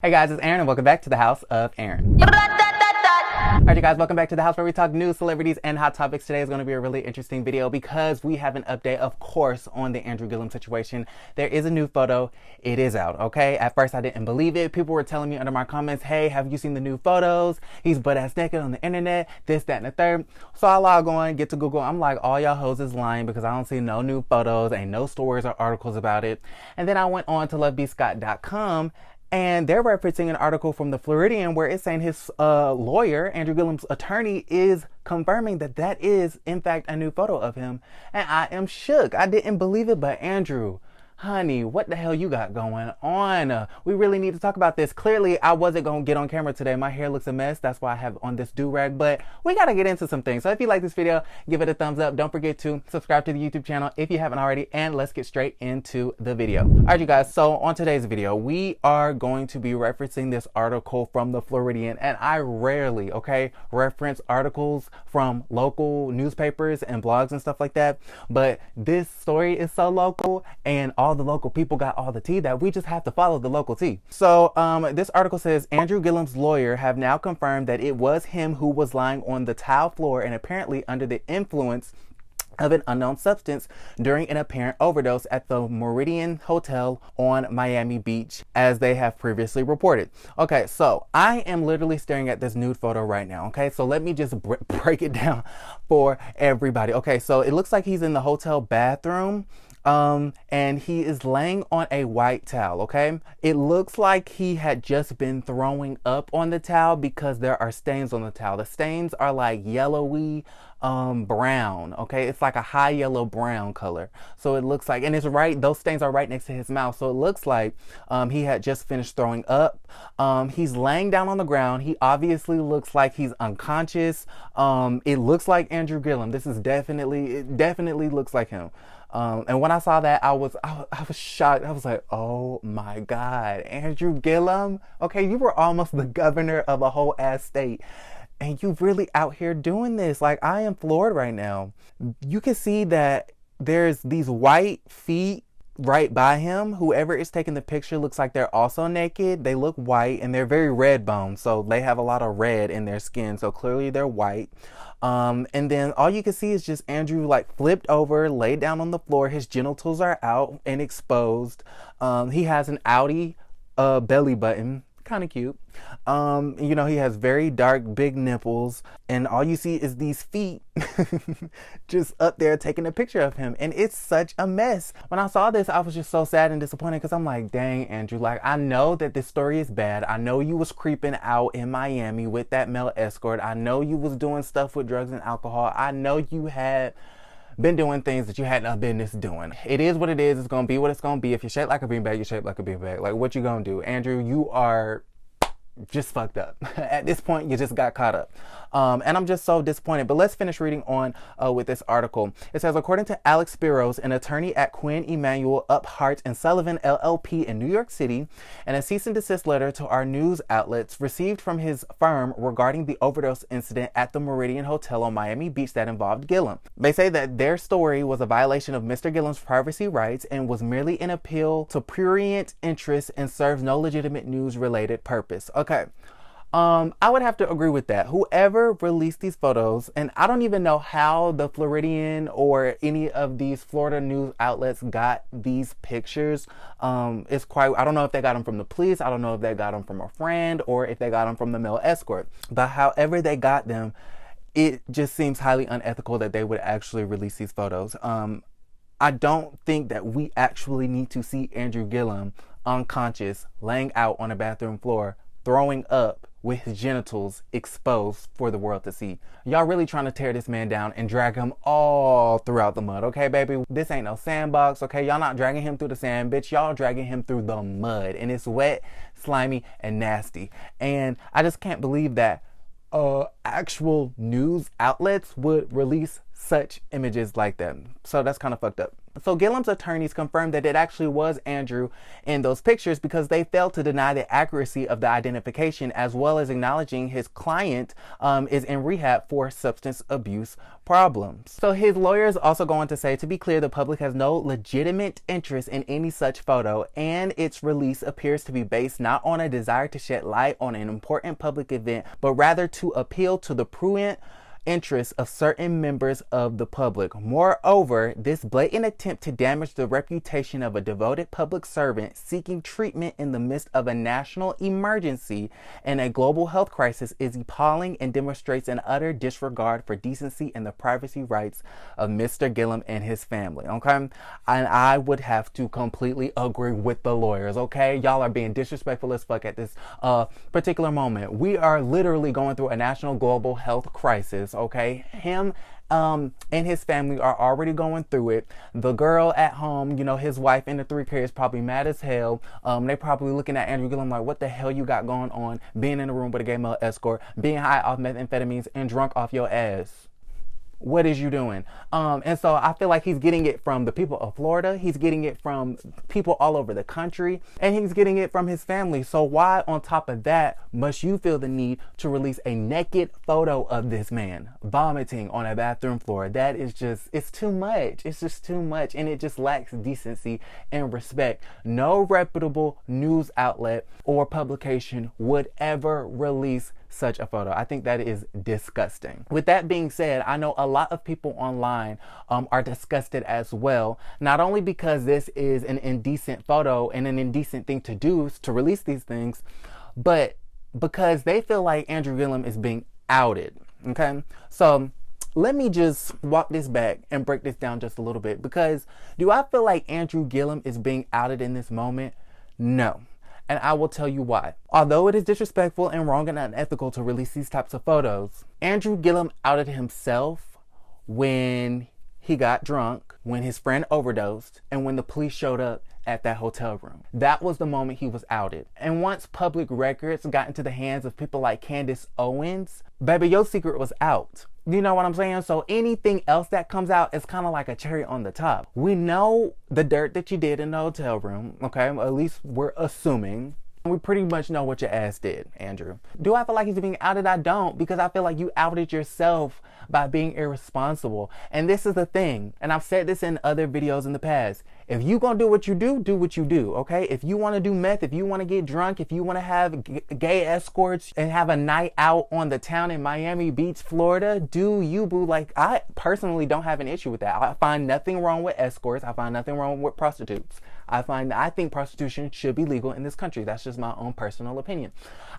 Hey guys, it's Aaron and welcome back to the House of Aaron. Alright you guys, welcome back to the house where we talk news, celebrities, and hot topics. Today is going to be a really interesting video because we have an update, of course, on the Andrew Gillum situation. There is a new photo. It is out, okay? At first I didn't believe it. People were telling me under my comments, hey, have you seen the new photos? He's butt-ass naked on the internet, this, that, and the third. So I log on, get to Google. I'm like, all y'all hoes is lying because I don't see no new photos, ain't no stories or articles about it. And then I went on to lovebscott.com and they're referencing an article from the Floridian where it's saying his lawyer, Andrew Gillum's attorney, is confirming that that is, in fact, a new photo of him. And I am shook. I didn't believe it, but Andrew, honey, what the hell you got going on? We really need to talk about this. Clearly, I wasn't going to get on camera today. My hair looks a mess. That's why I have on this do-rag. But we got to get into some things. So if you like this video, give it a thumbs up. Don't forget to subscribe to the YouTube channel if you haven't already. And let's get straight into the video. All right, you guys. So on today's video, we are going to be referencing this article from the Floridian. And I rarely, reference articles from local newspapers and blogs and stuff like that. But this story is so local and all the local people got all the tea that we just have to follow the local tea. So this article says Andrew Gillum's lawyer have now confirmed that it was him who was lying on the tile floor and apparently under the influence of an unknown substance during an apparent overdose at the Meridian Hotel on Miami Beach, as they have previously reported. Okay, so I am literally staring at this nude photo right now. Okay, so let me just break it down for everybody. Okay, so it looks like he's in the hotel bathroom. And he is laying on a white towel, okay? It looks like he had just been throwing up on the towel because there are stains on the towel. The stains are like yellowy, brown, okay? It's like a high yellow brown color. So it looks like, and it's right, those stains are right next to his mouth. So it looks like, he had just finished throwing up. He's laying down on the ground. He obviously looks like he's unconscious. It looks like Andrew Gillum. It definitely looks like him. And when I saw that, I was shocked. I was like, oh my God, Andrew Gillum. Okay, you were almost the governor of a whole ass state. And you really out here doing this. Like, I am floored right now. You can see that there's these white feet right by him. Whoever is taking the picture looks like they're also naked. They look white and they're very red boned. So they have a lot of red in their skin. So clearly they're white. And then all you can see is just Andrew like flipped over, laid down on the floor. His genitals are out and exposed. He has an Audi belly button. Kind of cute. You know, he has very dark, big nipples, and all you see is these feet just up there taking a picture of him. And it's such a mess. When I saw this, I was just so sad and disappointed because I'm like, dang, Andrew, like, I know that this story is bad. I know you was creeping out in Miami with that male escort. I know you was doing stuff with drugs and alcohol. I know you had been doing things that you had no business doing. It is what it is. It's gonna be what it's gonna be. If you're shaped like a beanbag, you're shaped like a beanbag. Like, what you gonna do? Andrew, you are just fucked up. At this point, you just got caught up. And I'm just so disappointed. But let's finish reading on with this article. It says, according to Alex Spiros, an attorney at Quinn Emanuel Uphart and Sullivan LLP in New York City, and a cease and desist letter to our news outlets received from his firm regarding the overdose incident at the Meridian Hotel on Miami Beach that involved Gillum. They say that their story was a violation of Mr. Gillum's privacy rights and was merely an appeal to prurient interests and serves no legitimate news-related purpose. Okay. I would have to agree with that. Whoever released these photos, and I don't even know how the Floridian or any of these Florida news outlets got these pictures. It's quite, I don't know if they got them from the police. I don't know if they got them from a friend or if they got them from the male escort. But however they got them, it just seems highly unethical that they would actually release these photos. I don't think that we actually need to see Andrew Gillum unconscious, laying out on a bathroom floor, throwing up with his genitals exposed for the world to see. Y'all really trying to tear this man down and drag him all throughout the mud, okay, baby? This ain't no sandbox, okay? Y'all not dragging him through the sand, bitch. Y'all dragging him through the mud, and it's wet, slimy, and nasty. And I just can't believe that actual news outlets would release such images like that. So that's kind of fucked up. So Gillum's attorneys confirmed that it actually was Andrew in those pictures because they failed to deny the accuracy of the identification, as well as acknowledging his client is in rehab for substance abuse problems. So his lawyers also go on to say, to be clear, the public has no legitimate interest in any such photo, and its release appears to be based not on a desire to shed light on an important public event, but rather to appeal to the prudent interests of certain members of the public. Moreover, this blatant attempt to damage the reputation of a devoted public servant seeking treatment in the midst of a national emergency and a global health crisis is appalling and demonstrates an utter disregard for decency and the privacy rights of Mr. Gillum and his family. Okay, and I would have to completely agree with the lawyers. Okay, y'all are being disrespectful as fuck at this particular moment. We are literally going through a national global health crisis. Okay, him and his family are already going through it. The girl at home, you know, his wife and the 3 kids probably mad as hell. They probably looking at Andrew Gillum like, what the hell you got going on, being in a room with a gay male escort, being high off methamphetamines and drunk off your ass. What is you doing? And so I feel like he's getting it from the people of Florida. He's getting it from people all over the country, and he's getting it from his family. So why, on top of that, must you feel the need to release a naked photo of this man vomiting on a bathroom floor? That is just, it's too much. It's just too much, and it just lacks decency and respect. No reputable news outlet or publication would ever release such a photo. I think that is disgusting. With that being said, I know a lot of people online are disgusted as well, not only because this is an indecent photo and an indecent thing to do to release these things, but because they feel like Andrew Gillum is being outed. Okay, so let me just walk this back and break this down just a little bit, because do I feel like Andrew Gillum is being outed in this moment? No. And I will tell you why. Although it is disrespectful and wrong and unethical to release these types of photos, Andrew Gillum outed himself when he got drunk, when his friend overdosed, and when the police showed up at that hotel room. That was the moment he was outed. And once public records got into the hands of people like Candace Owens, baby, your secret was out. You know what I'm saying? So anything else that comes out is kind of like a cherry on the top. We know the dirt that you did in the hotel room, okay? At least we're assuming. We pretty much know what your ass did, Andrew. Do I feel like he's being outed? I don't, because I feel like you outed yourself by being irresponsible. And this is the thing, and I've said this in other videos in the past. If you gonna do what you do, okay? If you want to do meth, if you want to get drunk, if you want to have gay escorts and have a night out on the town in Miami Beach, Florida, do you, boo. Like, I personally don't have an issue with that. I find nothing wrong with escorts. I find nothing wrong with prostitutes. I think prostitution should be legal in this country. That's just my own personal opinion.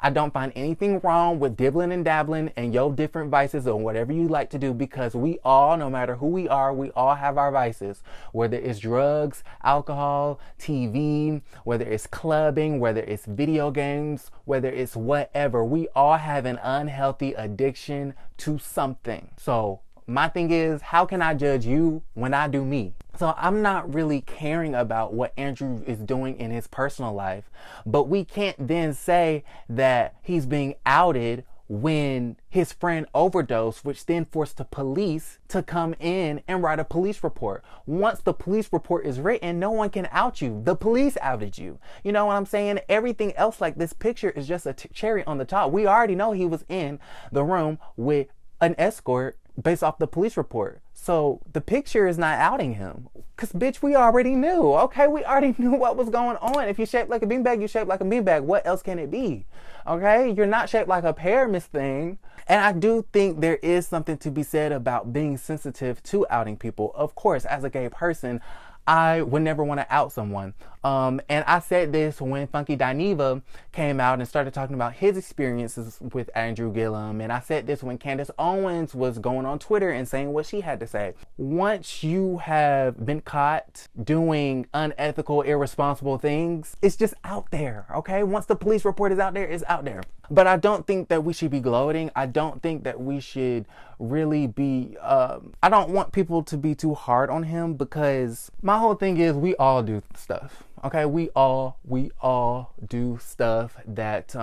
I don't find anything wrong with dibbling and dabbling and your different vices or whatever you like to do, because we all, no matter who we are, we all have our vices, whether it's drugs, alcohol, TV, whether it's clubbing, whether it's video games, whether it's whatever. We all have an unhealthy addiction to something. So my thing is, how can I judge you when I do me? So I'm not really caring about what Andrew is doing in his personal life, but we can't then say that he's being outed when his friend overdosed, which then forced the police to come in and write a police report. Once the police report is written, no one can out you. The police outed you. You know what I'm saying? Everything else, like this picture, is just a cherry on the top. We already know he was in the room with an escort based off the police report. So the picture is not outing him. Cause bitch, we already knew. Okay, we already knew what was going on. If you're shaped like a beanbag, you're shaped like a beanbag. What else can it be? Okay, you're not shaped like a pear, Miss Thing. And I do think there is something to be said about being sensitive to outing people. Of course, as a gay person, I would never want to out someone. And I said this when Funky Dineva came out and started talking about his experiences with Andrew Gillum. And I said this when Candace Owens was going on Twitter and saying what she had to say. Once you have been caught doing unethical, irresponsible things, it's just out there, okay? Once the police report is out there, it's out there. But I don't think that we should be gloating. I don't think that we should really be, I don't want people to be too hard on him, because my whole thing is we all do stuff. Okay, we all do stuff that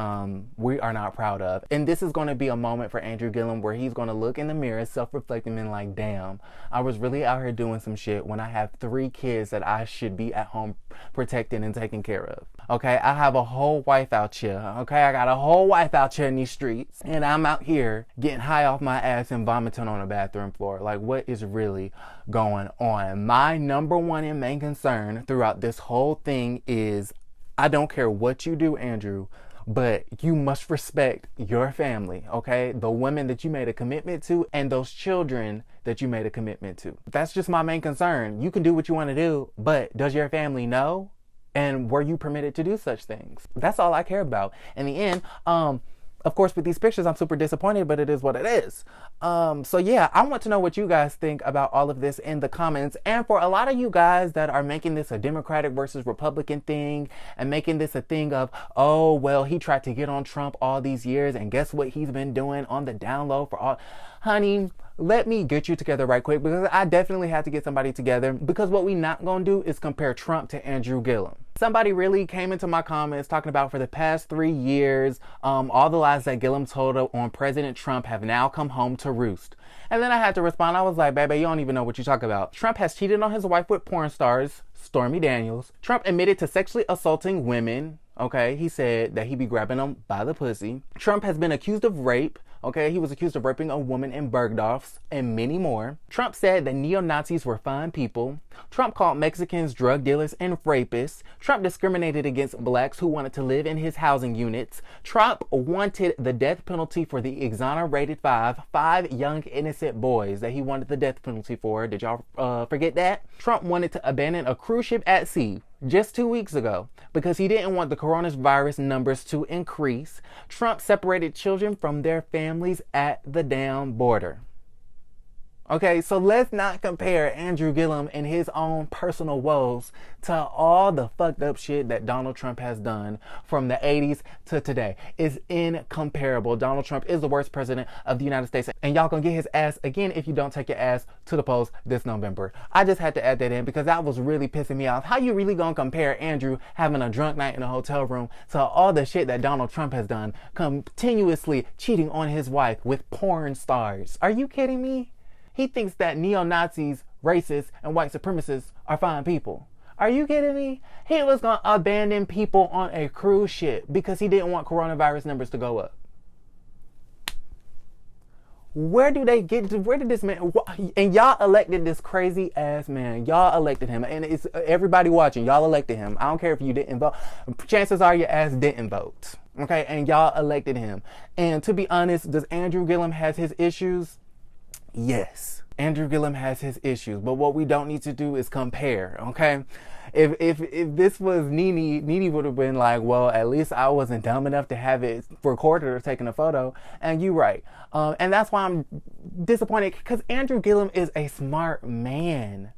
we are not proud of. And this is going to be a moment for Andrew Gillum where he's going to look in the mirror, self-reflecting and like, damn, I was really out here doing some shit when I have 3 kids that I should be at home protecting and taking care of. Okay, I have a whole wife out here. Okay, I got a whole wife out here in these streets, and I'm out here getting high off my ass and vomiting on the bathroom floor. Like, what is really going on? My number one and main concern throughout this whole thing is, I don't care what you do, Andrew, but you must respect your family, okay? The women that you made a commitment to and those children that you made a commitment to. That's just my main concern. You can do what you want to do, but does your family know? And were you permitted to do such things? That's all I care about. In the end, of course, with these pictures, I'm super disappointed, but it is what it is. So yeah, I want to know what you guys think about all of this in the comments. And for a lot of you guys that are making this a Democratic versus Republican thing and making this a thing of, oh, well, he tried to get on Trump all these years and guess what he's been doing on the down low for all, honey, let me get you together right quick, because I definitely had to get somebody together, because what we not gonna do is compare Trump to Andrew Gillum. Somebody really came into my comments talking about for the past 3 years, all the lies that Gillum told on President Trump have now come home to roost. And then I had to respond. I was like, baby, you don't even know what you talk about. Trump has cheated on his wife with porn stars, Stormy Daniels. Trump admitted to sexually assaulting women. Okay, he said that he be grabbing them by the pussy. Trump has been accused of rape. Okay, he was accused of raping a woman in Bergdorf's and many more. Trump said that neo-Nazis were fine people. Trump called Mexicans drug dealers and rapists. Trump discriminated against blacks who wanted to live in his housing units. Trump wanted the death penalty for the exonerated five young innocent boys that he wanted the death penalty for. Did y'all forget that? Trump wanted to abandon a cruise ship at sea just 2 weeks ago because he didn't want the coronavirus numbers to increase. Trump separated children from their families at the damn border. Okay, so let's not compare Andrew Gillum and his own personal woes to all the fucked up shit that Donald Trump has done from the 80s to today. It's incomparable. Donald Trump is the worst president of the United States, and y'all gonna get his ass again if you don't take your ass to the polls this November. I just had to add that in because that was really pissing me off. How you really gonna compare Andrew having a drunk night in a hotel room to all the shit that Donald Trump has done, continuously cheating on his wife with porn stars? Are you kidding me? He thinks that neo-Nazis, racists, and white supremacists are fine people. Are you kidding me? He was going to abandon people on a cruise ship because he didn't want coronavirus numbers to go up. Where did this man, and y'all elected this crazy ass man. Y'all elected him, and it's everybody watching. Y'all elected him. I don't care if you didn't vote. Chances are your ass didn't vote. Okay, and y'all elected him. And to be honest, does Andrew Gillum has his issues? Yes, Andrew Gillum has his issues, but what we don't need to do is compare, okay? If this was Nene would have been like, well, at least I wasn't dumb enough to have it recorded or taken a photo, and you're right. And that's why I'm disappointed, because Andrew Gillum is a smart man.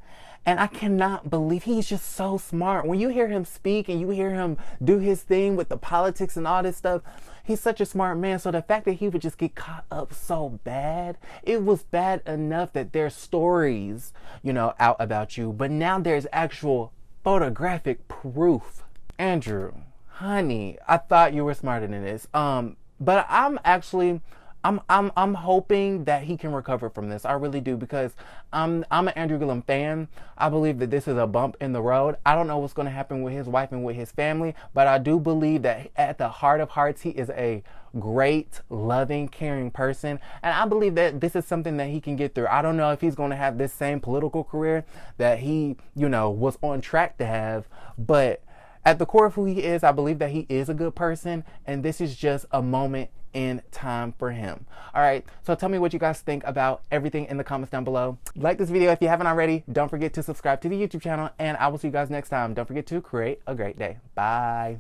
And I cannot believe he's just so smart. When you hear him speak and you hear him do his thing with the politics and all this stuff, he's such a smart man. So the fact that he would just get caught up so bad, it was bad enough that there's stories, out about you. But now there's actual photographic proof. Andrew, honey, I thought you were smarter than this. But I'm hoping that he can recover from this. I really do, because I'm an Andrew Gillum fan. I believe that this is a bump in the road. I don't know what's going to happen with his wife and with his family, but I do believe that at the heart of hearts, he is a great, loving, caring person. And I believe that this is something that he can get through. I don't know if he's going to have this same political career that he, was on track to have, but at the core of who he is, I believe that he is a good person, and this is just a moment in time for him. All right, so tell me what you guys think about everything in the comments down below. Like this video if you haven't already. Don't forget to subscribe to the YouTube channel, and I will see you guys next time. Don't forget to create a great day. Bye.